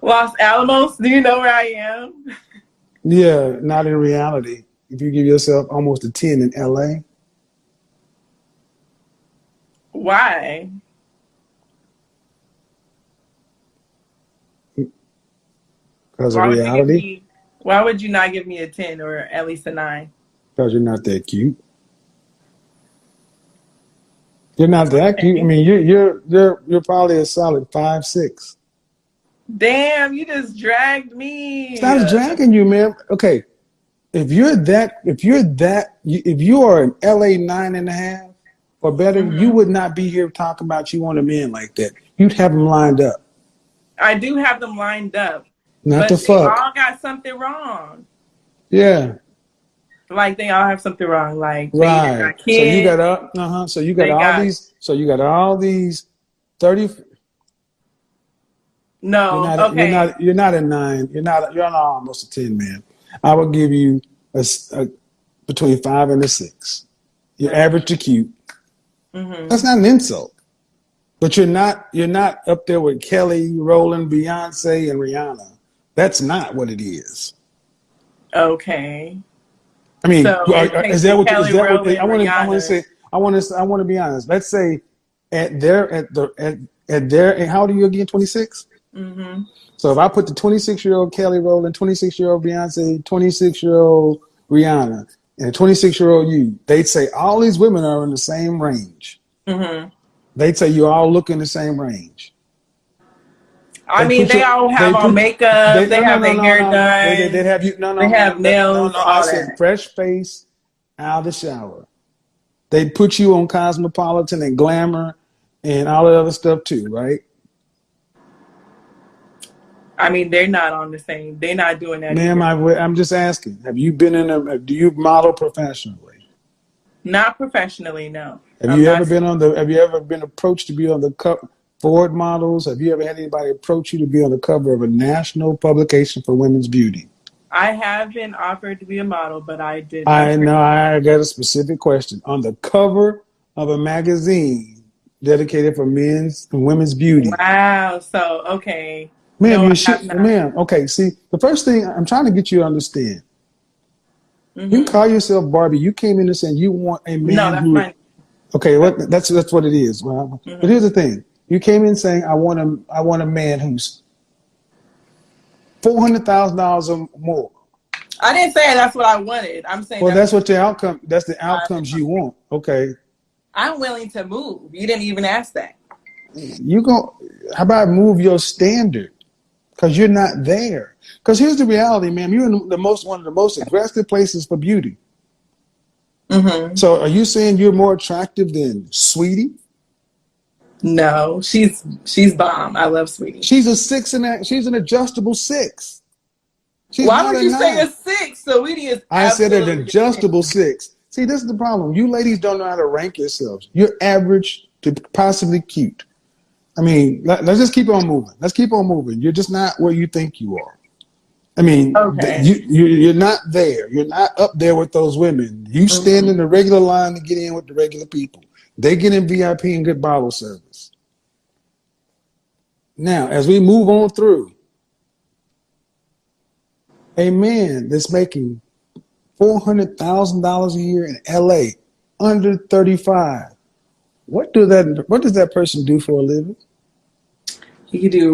Los Alamos, do you know where I am? Yeah, not in reality. If you give yourself almost a 10 in LA. Why? Because of Why would you give reality. me? Why would you not give me a 10 or at least a 9? Because you're not that cute. You're not that cute. I Okay. mean, you're probably a solid 5'6". Damn, you just dragged It's me. not dragging you, man. Okay, if you are an LA 9.5 or better, you Mhm. would not be here talking about you want a man like that. You'd have them lined up. I do have them lined up, Not to but they fuck. all got something wrong. Yeah. Like they all have something wrong. Like they either Right. got So you got kids, So you got they all got these. So you got all these 30. You're no. not. You're Okay. not. You're not a 9. You're not almost a 10, man. I would give you between 5 and a 6. You're average to cute. That's Mhm. not an insult. But you're not. You're not up there with Kelly, Rowland, Beyonce, and Rihanna. That's not what it is. Okay. I mean, So it is takes the that what? Is Kelly that what? I Rowland want to. I want to Rihanna. say. I want to. I want to be honest. Let's say at their. And how old are you again? 26. Mhm. So if I put the 26-year-old Kelly Rowland, 26-year-old Beyonce, 26-year-old Rihanna, and 26-year-old you, they'd say all these women are in the same range. Mhm. They'd say you all look in the same range. I They mean, put they you. all have They on put. makeup. They They no no have no their no hair no. They'd done. have you. No no They no have nails. I All said that. fresh face out of the shower. They'd put you on Cosmopolitan and Glamour and all the other stuff too, right? I mean, they're not on the same. They're not doing that Ma'am, either. I'm just asking. Have you been in a? Do you model professionally? Not professionally, no. Have I'm you not. ever been on the? Have you ever been approached to be on the cover? Ford models. Have you ever had anybody approach you to be on the cover of a national publication for women's beauty? I have been offered to be a model, but I did not I turn know. it down. I got a specific question. On the cover of a magazine dedicated for men's and women's beauty. Wow. So, okay. Ma'am, No, I you have should, not. ma'am. Okay, see, the first thing I'm trying to get you to understand, you can Hmm. call yourself Barbie. You came in and saying you want a No, man that's who. my. Okay, That's, that's what it is. Well, but hmm. here's the thing: you came in saying I want a man who's $400,000 or more. I didn't say that's what I wanted. I'm saying Well, that's that's what what your outcome. That's the I've been outcomes you offered. want. Okay, I'm willing to move. You didn't even ask that. you go. How about move your standard? Because you're not there. Because here's the reality, ma'am. You're in one of the most aggressive places for beauty. Hmm. So, are you saying you're more attractive than Sweetie? No, she's bomb. I love Sweetie. She's a 6 and she's an adjustable 6. She's Why not would a you say a 9. 6? Sweetie is I said an absolutely adjustable 6. See, this is the problem. You ladies don't know how to rank yourselves. You're average to possibly cute. I mean, let's just keep on moving. Let's keep on moving. You're just not where you think you are. I mean, okay. you're not there. You're not up there with those women. You stand Hmm. in the regular line to get in with the regular people. They get in VIP and get bottle service. Now, as we move on through, a man that's making $400,000 a year in LA, under 35. What does that person do for a living? You could do